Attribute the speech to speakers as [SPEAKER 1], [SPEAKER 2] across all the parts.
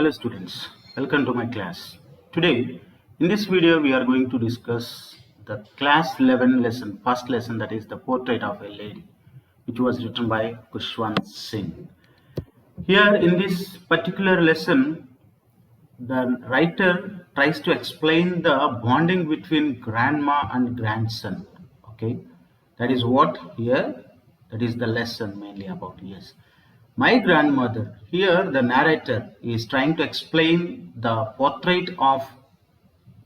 [SPEAKER 1] Hello students, welcome to my class. Today in this video we are going to discuss the class 11 lesson, first lesson, that is the portrait of a lady, which was written by Kushwant Singh. Here in this particular lesson, the writer tries to explain the bonding between grandma and grandson. Okay, that is what here, that is the lesson mainly about. Yes, my grandmother. Here the narrator is trying to explain the portrait of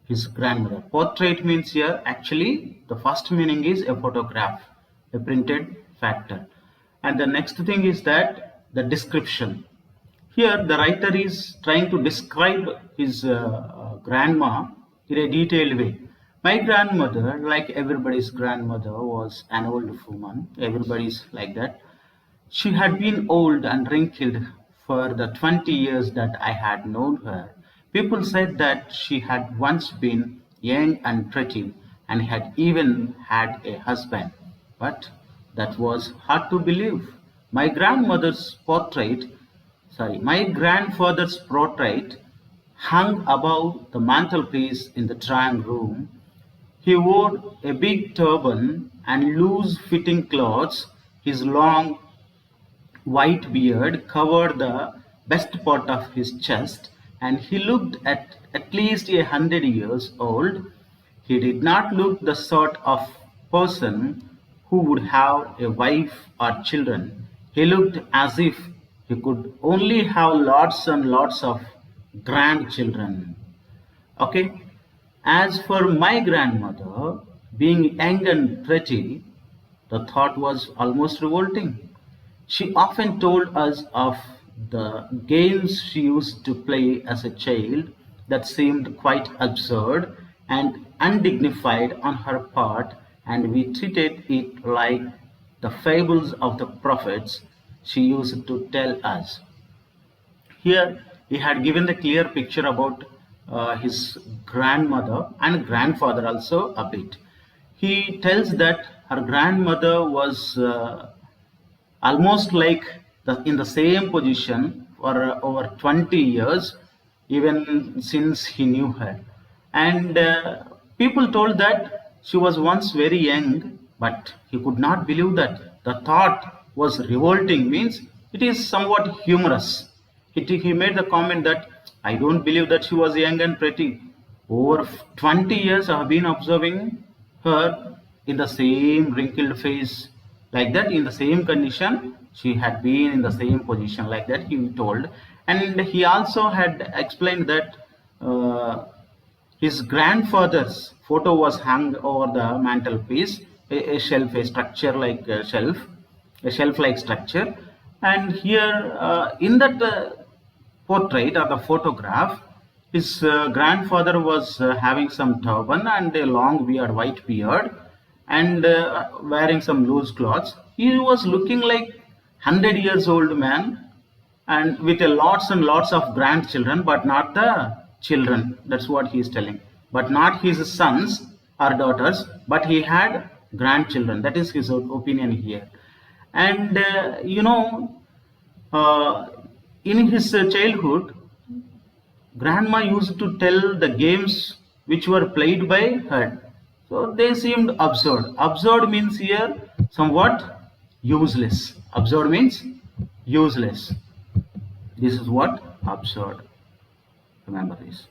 [SPEAKER 1] his grandmother. Portrait means here actually the first meaning is a photograph, a printed factor, and the next thing is that the description. Here the writer is trying to describe his grandma in a detailed way. My grandmother, like everybody's grandmother, was an old woman. Everybody's like that. She had been old and wrinkled for the 20 years that I had known her. People said that she had once been young and pretty and had even had a husband. But that was hard to believe. My grandmother's portrait, my grandfather's portrait hung above the mantelpiece in the drawing room. He wore a big turban and loose fitting clothes. His long white beard covered the best part of his chest, and he looked at least 100 years old. He did not look the sort of person who would have a wife or children. He looked as if he could only have lots and lots of grandchildren. Okay. As for my grandmother, being young and pretty, the thought was almost revolting. She often told us of the games she used to play as a child that seemed quite absurd and undignified on her part, and we treated it like the fables of the prophets she used to tell us. Here he had given the clear picture about his grandmother and grandfather also a bit. He tells that her grandmother was almost like in the same position for over 20 years, even since he knew her. And people told that she was once very young, but he could not believe that. The thought was revolting, means it is somewhat humorous. He made the comment that I don't believe that she was young and pretty. Over 20 years I have been observing her in the same wrinkled face, like that, in the same condition. She had been in the same position, like that, he told. And he also had explained that his grandfather's photo was hung over the mantelpiece, a shelf, a structure like a shelf like structure. And here in that portrait or the photograph, his grandfather was having some turban and a long beard, white beard, and wearing some loose clothes. He was looking like 100 years old man, and with a lots and lots of grandchildren, but not the children. That's what he is telling. But not his sons or daughters, but he had grandchildren. That is his opinion here. And uh, in his childhood, grandma used to tell the games which were played by her. So they seemed absurd. Absurd means here somewhat useless. Absurd means useless. This is what absurd. Remember this.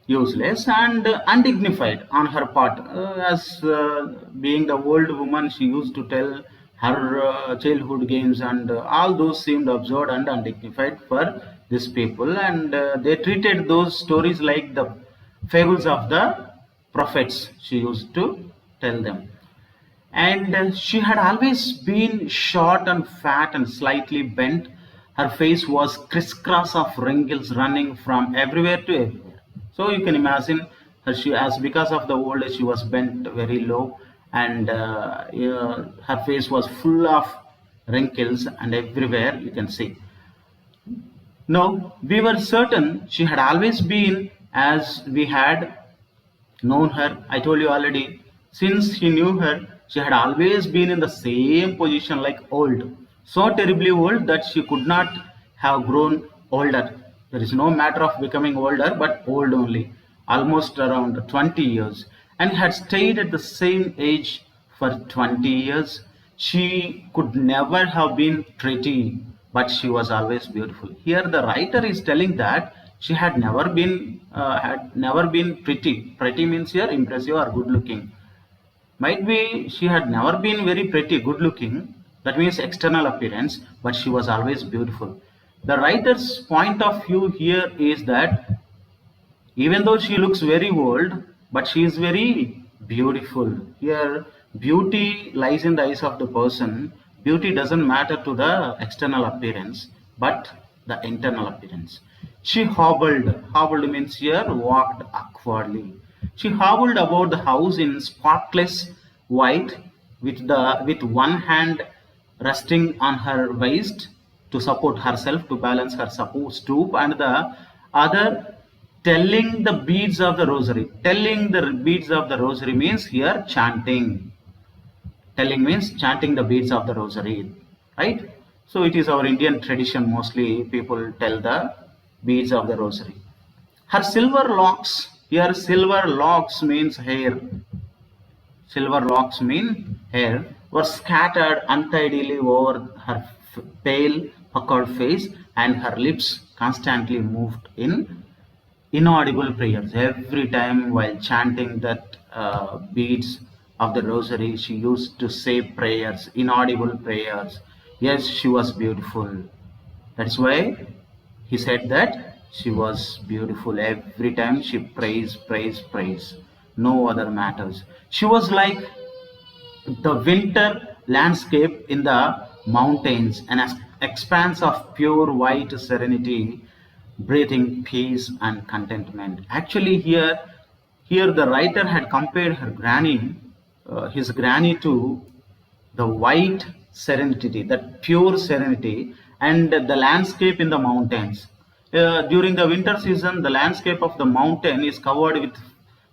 [SPEAKER 1] Useless and undignified on her part. As being the old woman, she used to tell her childhood games, and all those seemed absurd and undignified for these people, and they treated those stories like the fables of the prophets she used to tell them. And she had always been short and fat and slightly bent. Her face was crisscross of wrinkles running from everywhere to everywhere. So you can imagine her, she, as because of the old age, she was bent very low, and her face was full of wrinkles, and everywhere you can see. No, we were certain she had always been as we had known her. I told you already, since he knew her, she had always been in the same position, like old, so terribly old that she could not have grown older. There is no matter of becoming older, but old only, almost around 20 years, and had stayed at the same age for 20 years. She could never have been pretty, but she was always beautiful. Here, the writer is telling that she had never been pretty. Pretty means here impressive or good looking. Might be she had never been very pretty, good looking, that means external appearance, but she was always beautiful. The writer's point of view here is that even though she looks very old, but she is very beautiful. Here, beauty lies in the eyes of the person. Beauty doesn't matter to the external appearance, but the internal appearance. She hobbled. Hobbled means here walked awkwardly. She hobbled about the house in spotless white, with one hand resting on her waist to support herself, to balance her stoop, and the other telling the beads of the rosary. Telling the beads of the rosary means here chanting. Telling means chanting the beads of the rosary, right? So it is our Indian tradition, mostly people tell the beads of the rosary. Her silver locks, here silver locks means hair. Silver locks mean hair, were scattered untidily over her pale, puckered face, and her lips constantly moved in inaudible prayers. Every time while chanting that beads of the rosary, she used to say prayers, inaudible prayers. Yes, she was beautiful. That's why he said that she was beautiful. Every time she prays, prays, prays. No other matters. She was like the winter landscape in the mountains, an expanse of pure white serenity, breathing peace and contentment. Actually, here the writer had compared her granny, his granny, to the white serenity, that pure serenity, and the landscape in the mountains. During the winter season, the landscape of the mountain is covered with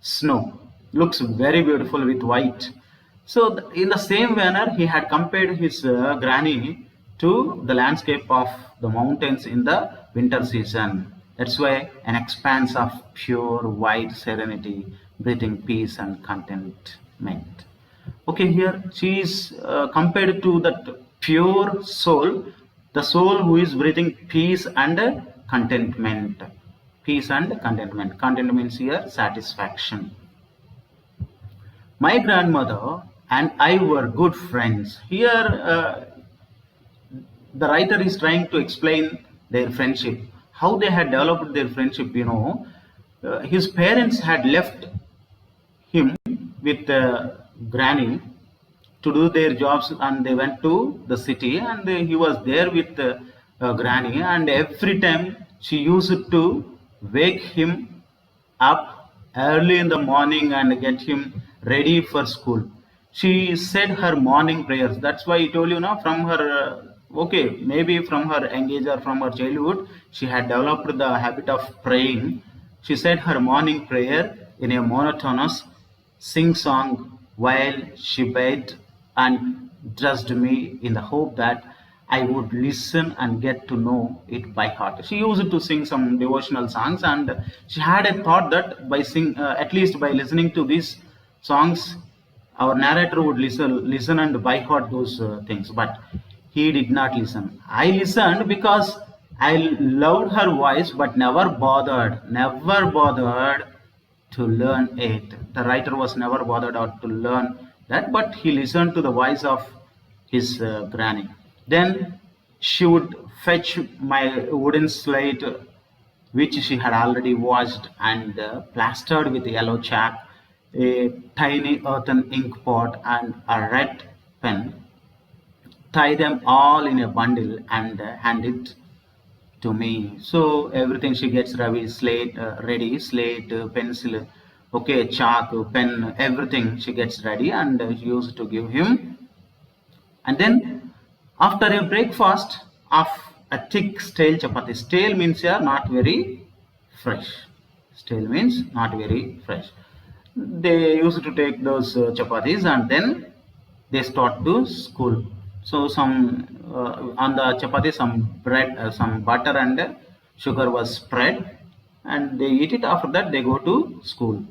[SPEAKER 1] snow. Looks very beautiful with white. So, in the same manner, he had compared his granny to the landscape of the mountains in the winter season. That's why an expanse of pure white serenity, breathing peace and contentment. Okay, here she is compared to that pure soul, the soul who is breathing peace and contentment. Peace and contentment. Content means here satisfaction. My grandmother and I were good friends. Here, the writer is trying to explain their friendship, how they had developed their friendship. His parents had left him with granny to do their jobs, and they went to the city, and he was there with granny, and every time she used to wake him up early in the morning and get him ready for school. She said her morning prayers. That's why I told you now, from her okay, maybe from her young age or from her childhood, she had developed the habit of praying. She said her morning prayer in a monotonous sing song while she bathed and dressed me, in the hope that I would listen and get to know it by heart. She used to sing some devotional songs, and she had a thought that at least by listening to these songs, our narrator would listen and by heart those things. But he did not listen. I listened because I loved her voice, but never bothered to learn it. The writer was never bothered out to learn that, but he listened to the voice of his granny. Then she would fetch my wooden slate, which she had already washed and plastered with yellow chalk, a tiny earthen ink pot, and a red pen. Tie them all in a bundle and hand it to me. So everything she gets ready, slate, pencil, okay, chalk, pen, everything she gets ready, and she used to give him. And then after a breakfast of a thick stale chapati. Stale means here not very fresh. Stale means not very fresh. They used to take those chapatis, and then they start to school. So some on the chapati, some bread, some butter, and Sugar was spread and they eat it. After that, they go to school.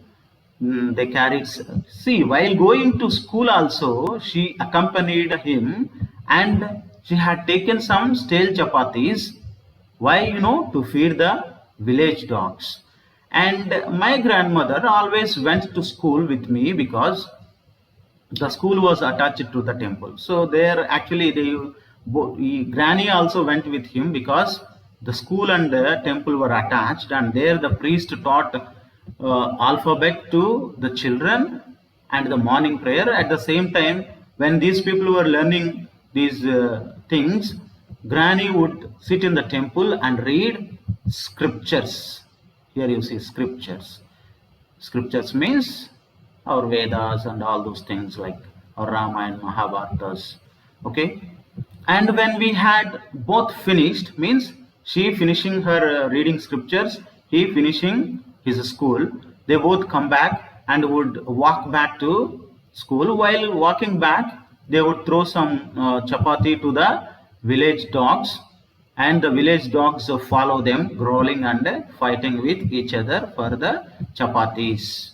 [SPEAKER 1] They carried. See, while going to school also, she accompanied him and she had taken some stale chapatis. Why? To feed the village dogs. And my grandmother always went to school with me because the school was attached to the temple. So there actually granny also went with him because the school and the temple were attached, and there the priest taught alphabet to the children and the morning prayer. At the same time, when these people were learning these things, granny would sit in the temple and read scriptures. Here you see scriptures. Scriptures means our Vedas and all those things like our Ramayana, Mahabharatas. Okay. And when we had both finished, means she finishing her reading scriptures, he finishing his school, they both come back and would walk back to school. While walking back, they would throw some chapati to the village dogs, and the village dogs follow them, growling and fighting with each other for the chapatis.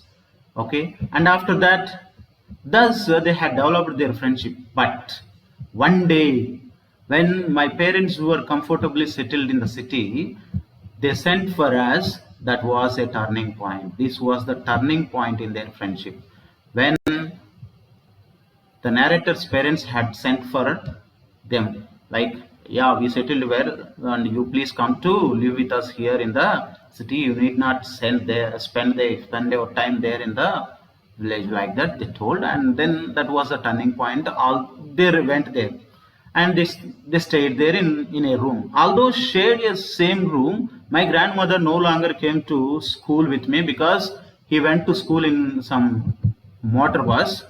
[SPEAKER 1] Okay, and after that, thus they had developed their friendship. But one day, when my parents were comfortably settled in the city, they sent for us. That was a turning point. This was the turning point in their friendship. When the narrator's parents had sent for them, like, yeah, we settled well and you please come to live with us here in the city. You need not spend your time there in the village, like that they told. And then that was a turning point. All they went there and they stayed there in a room. Although shared a same room, my grandmother no longer came to school with me because he went to school in some motor bus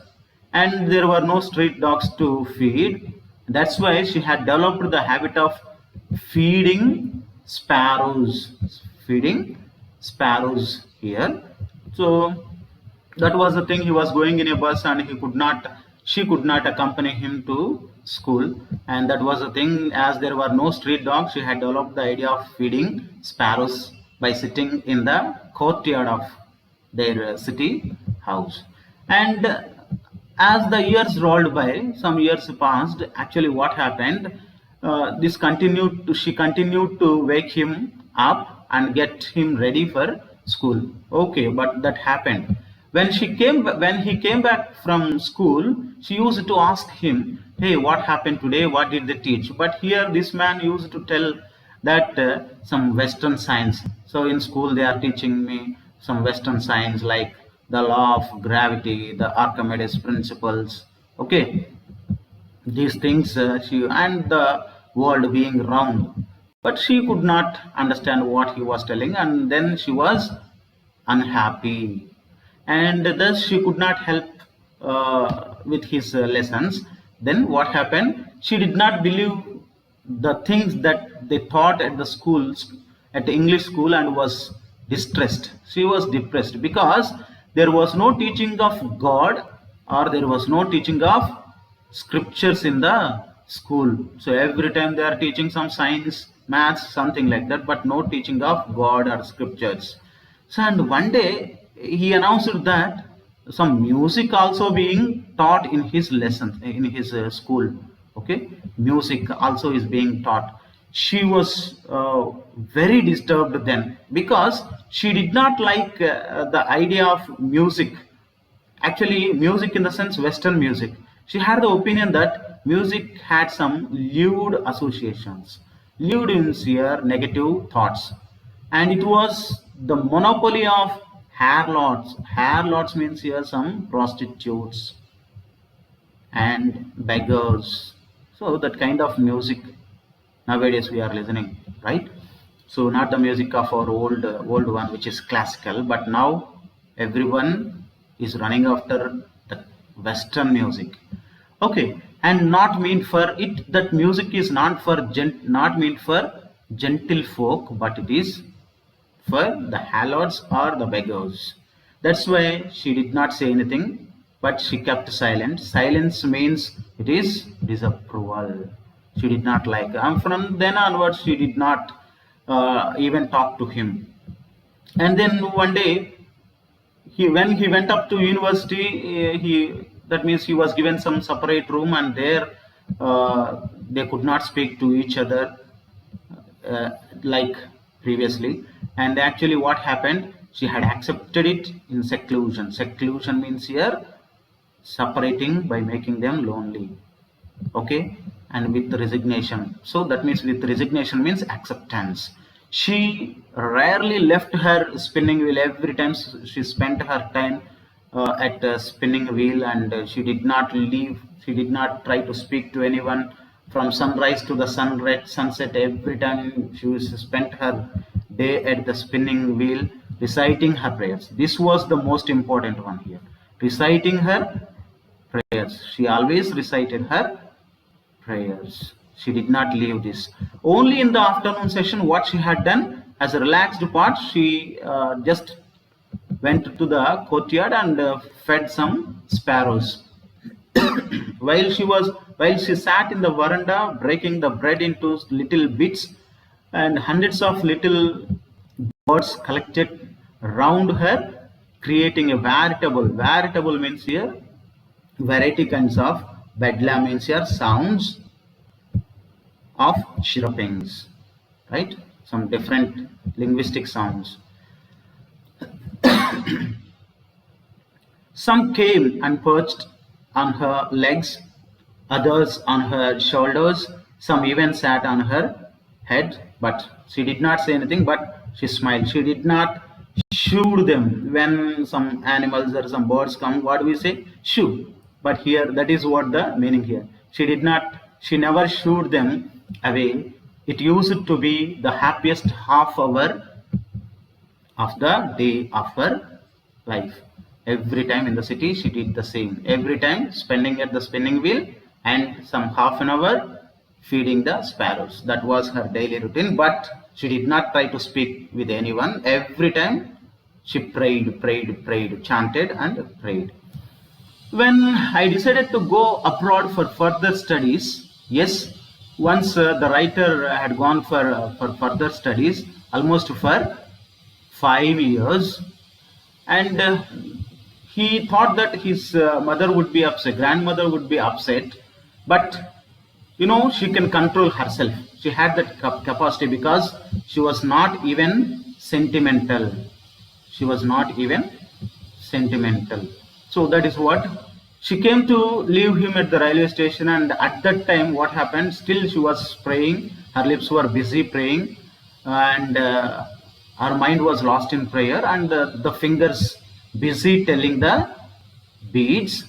[SPEAKER 1] and there were no street dogs to feed. That's why she had developed the habit of feeding sparrows. Feeding sparrows here. So that was the thing. He was going in a bus and she could not accompany him to school. And that was the thing. As there were no street dogs, she had developed the idea of feeding sparrows by sitting in the courtyard of their city house. And as the years rolled by, some years passed. Actually, what happened? She continued to wake him up and get him ready for school. Okay, but that happened when he came back from school. She used to ask him, "Hey, what happened today? What did they teach?" But here, this man used to tell that some Western science. So in school, they are teaching me some Western science like the law of gravity, the Archimedes principles. Okay, these things and the world being round. But she could not understand what he was telling, and then she was unhappy, and thus she could not help with his lessons. Then what happened? She did not believe the things that they taught at the schools, at the English school, and was distressed. She was depressed because there was no teaching of God, or there was no teaching of scriptures in the school. So every time they are teaching some science, maths, something like that, but no teaching of God or scriptures. So and one day he announced that some music also being taught in his lessons in his school. Okay, music also is being taught. She was very disturbed then because she did not like the idea of music. Actually, music in the sense Western music. She had the opinion that music had some lewd associations. Lewd means here negative thoughts. And it was the monopoly of harlots. Harlots means here some prostitutes and beggars. So that kind of music nowadays we are listening, right? So not the music of our old one, which is classical, but now everyone is running after the Western music. Okay, and not mean for it. That music is not meant for gentle folk, but it is for the harlots or the beggars. That's why she did not say anything, but she kept silent. Silence means it is disapproval. She did not like. And from then onwards, she did not even talk to him. And then one day, when he went up to university, that means he was given some separate room, and there they could not speak to each other uh, like previously. And actually what happened, she had accepted it in seclusion. Seclusion means here separating by making them lonely. Okay, and with resignation. So that means with resignation means acceptance. She rarely left her spinning wheel. Every time she spent her time at the spinning wheel, and she did not leave. She did not try to speak to anyone. From sunrise to the sunset, every time she spent her day at the spinning wheel reciting her prayers. This was the most important one here. Reciting her prayers. She always recited her prayers. She did not leave this. Only in the afternoon session, what she had done as a relaxed part, she just went to the courtyard and fed some sparrows. While she sat in the veranda breaking the bread into little bits, and hundreds of little birds collected round her, creating a veritable means here variety kinds of bedlam means here sounds of chirpings, right? Some different linguistic sounds. Some came and perched on her legs, others on her shoulders, some even sat on her head, but she did not say anything, but she smiled. She did not shoo them. When some animals or some birds come, what do we say? Shoo. But here, that is what the meaning here. She never shooed them away. It used to be the happiest half hour of the day of her life. Every time in the city, she did the same. Every time spending at the spinning wheel and some half an hour feeding the sparrows. That was her daily routine, but she did not try to speak with anyone. Every time she prayed, chanted and prayed. When I decided to go abroad for further studies, yes, once the writer had gone for further studies, almost for 5 years, and he thought that his mother would be upset, grandmother would be upset, but she can control herself. She had that capacity because she was not even sentimental. She was not even sentimental. So that is what she came to leave him at the railway station, and at that time what happened, still she was praying, her lips were busy praying, and her mind was lost in prayer, and the fingers busy telling the beads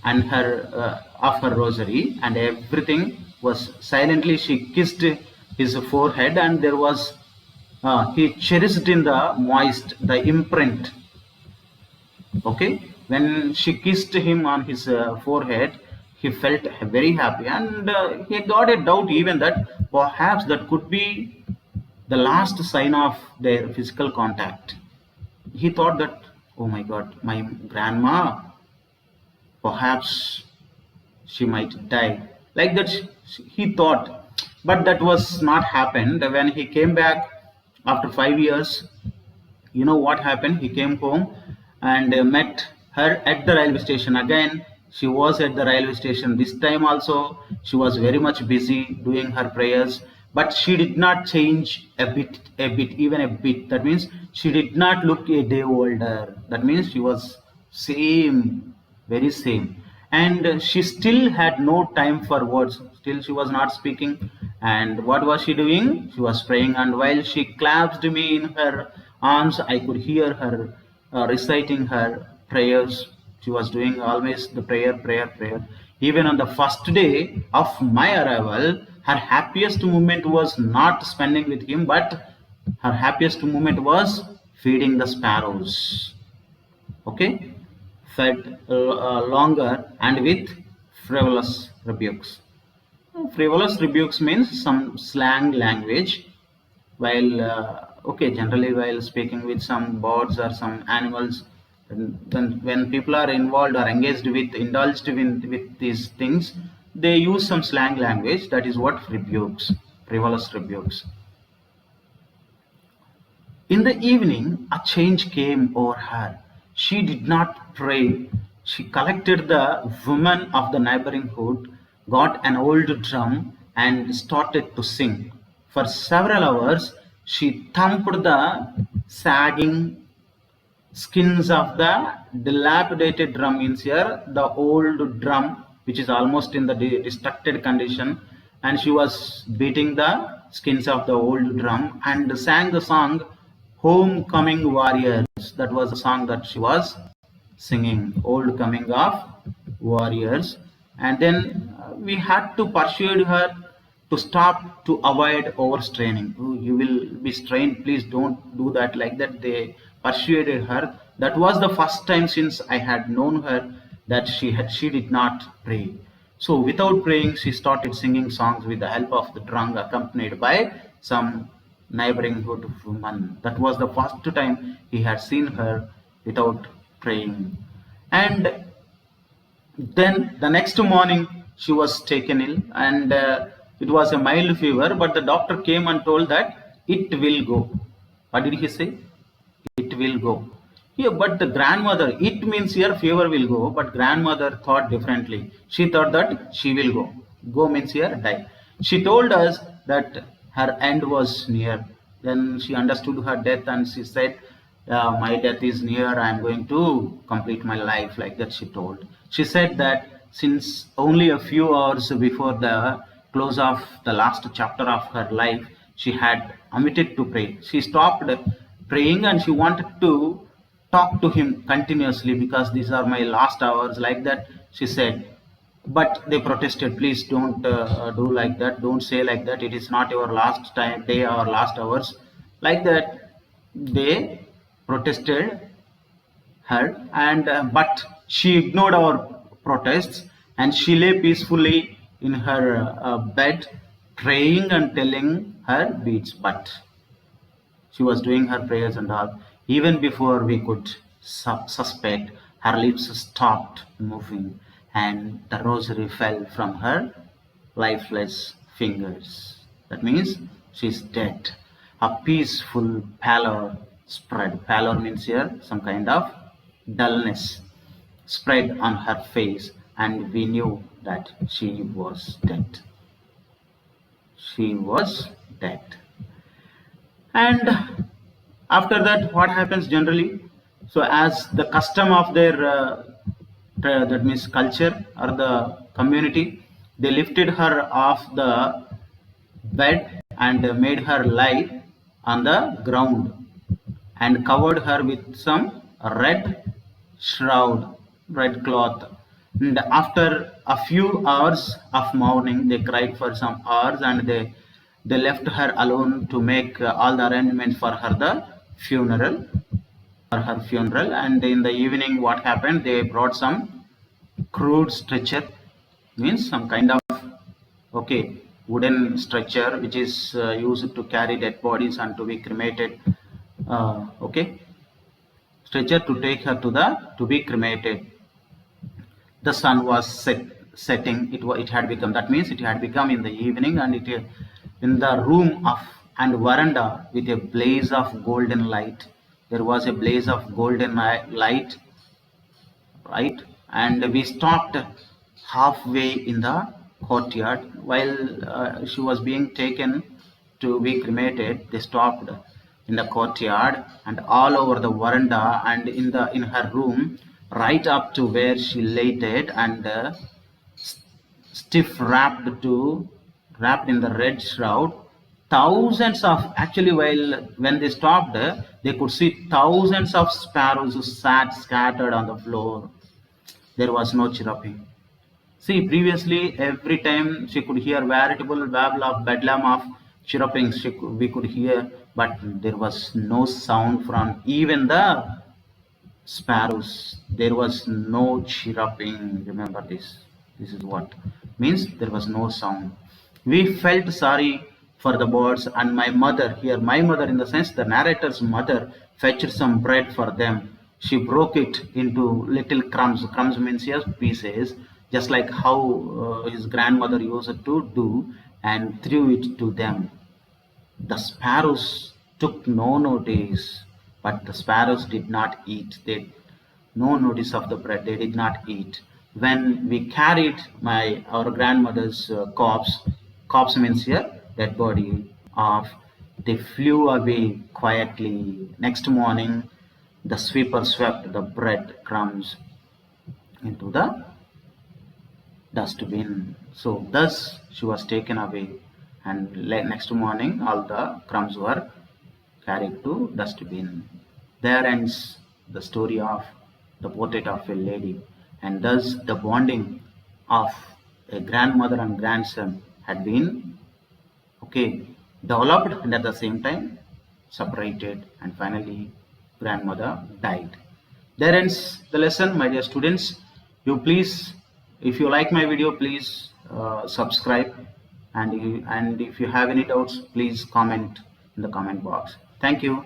[SPEAKER 1] and her of her rosary, and everything was silently. She kissed his forehead, and there was he cherished in the moist the imprint. Okay, when she kissed him on his forehead, he felt very happy, and he got a doubt even that perhaps that could be the last sign of their physical contact. He thought that, oh my God, my grandma, perhaps she might die. Like that he thought, but that was not happened. When he came back after 5 years, you know what happened? He came home and met her at the railway station again. She was at the railway station this time also. She was very much busy doing her prayers, but she did not change a bit, even a bit. That means she did not look a day older. That means she was same, very same. And she still had no time for words. Still she was not speaking. And what was she doing? She was praying, and while she clasped me in her arms, I could hear her reciting her prayers. She was doing always the prayer. Even on the first day of my arrival, her happiest moment was not spending with him, but her happiest moment was feeding the sparrows. Okay, fed longer and with frivolous rebukes. Frivolous rebukes means some slang language. While generally while speaking with some birds or some animals, then when people are involved or indulged with these things, they use some slang language. That is what rebukes, frivolous rebukes. In the evening, a change came over her. She did not pray. She collected the women of the neighborhood, got an old drum, and started to sing. For several hours, she thumped the sagging skins of the dilapidated drum means here the old drum which is almost in the destructed condition, and she was beating the skins of the old drum and sang the song Homecoming Warriors. That was the song that she was singing, Old Coming of Warriors. And then we had to persuade her to stop, to avoid overstraining. "Oh, you will be strained, please don't do that," like that they persuaded her. That was the first time since I had known her that she did not pray. So without praying, she started singing songs with the help of the drum, accompanied by some neighborhood woman. That was the first time he had seen her without praying. And then the next morning, she was taken ill, and it was a mild fever, but the doctor came and told that it will go. What did he say? It will go. Yeah, but the grandmother, it means here fever will go, but grandmother thought differently. She thought that she will go. Go means here die. She told us that her end was near. Then she understood her death and she said, my death is near, I am going to complete my life, like that she told. She said that since only a few hours before the close of the last chapter of her life, she had omitted to pray. She stopped praying and she wanted to talk to him continuously because these are my last hours, like that she said. But they protested, please don't do like that, don't say like that, it is not your last time day or last hours, like that they protested her. And but she ignored our protests and she lay peacefully in her bed praying and telling her beads. But she was doing her prayers and all. Even before we could suspect, her lips stopped moving and the rosary fell from her lifeless fingers. That means she's dead. A peaceful pallor spread. Pallor means here some kind of dullness spread on her face, and we knew that she was dead. She was dead. And after that, what happens generally? So as the custom of their that means culture or the community, they lifted her off the bed and made her lie on the ground and covered her with some red shroud, red cloth. And after a few hours of mourning, they cried for some hours, and they left her alone to make all the arrangements for her funeral. And in the evening, what happened? They brought some crude stretcher, means some kind of wooden stretcher which is used to carry dead bodies and to be cremated. Stretcher to take her to be cremated. The sun was setting. It had become, that means it had become in the evening, and it in the room of and veranda with a blaze of golden light. There was a blaze of golden light, right? And we stopped halfway in the courtyard while she was being taken to be cremated. They stopped in the courtyard and all over the veranda and in her room, right up to where she lay dead and stiff wrapped in the red shroud. Thousands of, actually, when they stopped, they could see thousands of sparrows who sat scattered on the floor. There was no chirruping. See, previously, every time she could hear veritable babble of bedlam of chirruping, we could hear, but there was no sound from even the sparrows. There was no chirruping. Remember this. This is what means there was no sound. We felt sorry for the birds, and my mother, here my mother in the sense the narrator's mother, fetched some bread for them. She broke it into little crumbs. Crumbs means here pieces, just like how his grandmother used to do, and threw it to them. The sparrows took no notice, but the sparrows did not eat. They no notice of the bread. They did not eat. When we carried our grandmother's corpse means here dead body off, they flew away quietly. Next morning, the sweeper swept the bread crumbs into the dustbin. So thus she was taken away, and next morning all the crumbs were carried to dustbin. There ends the story of the portrait of a lady, and thus the bonding of a grandmother and grandson had been developed, and at the same time separated, and finally grandmother died. There ends the lesson, my dear students. If you like my video, please subscribe, and if you have any doubts, please comment in the comment box. Thank you.